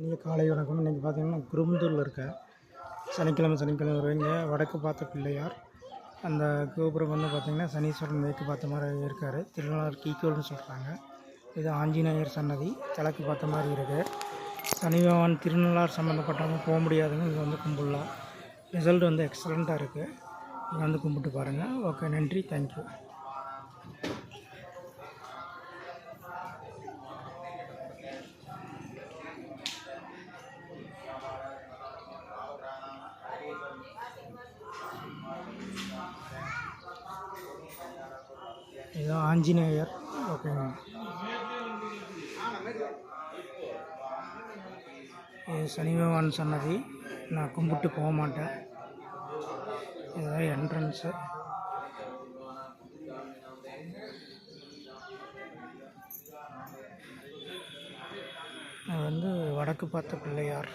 இனிய காலை வணக்கம். இன்றைக்கி பார்த்திங்கன்னா குரும்புதூரில் இருக்க சனிக்கிழமை வருவீங்க. வடக்கு பார்த்த பிள்ளையார். அந்த கோபுரம் வந்து பார்த்திங்கன்னா சனீஸ்வரன் மேற்கு பார்த்த மாதிரி இருக்கார். திருநள்ளாறு கீக்கோல்னு சொல்கிறாங்க. இது ஆஞ்சநேயர் சன்னதி கிழக்கு பார்த்த மாதிரி இருக்குது. சனி பகவான் திருநள்ளாறு சம்மந்தப்பட்டவங்க போக முடியாதுங்க. இது வந்து கும்பிடலாம். ரிசல்ட் வந்து எக்ஸலண்ட்டாக இருக்குது. இங்கே வந்து கும்பிட்டு பாருங்கள். ஓகே, நன்றி, தேங்க்யூ. இதுதான் ஆஞ்சநேயர். ஓகேங்க, இது சனி பகவான் சன்னதி. நான் கும்பிட்டு போக மாட்டேன். இதுதான் என்ட்ரன்ஸு. அது வந்து வடக்கு பார்த்த பிள்ளையார்.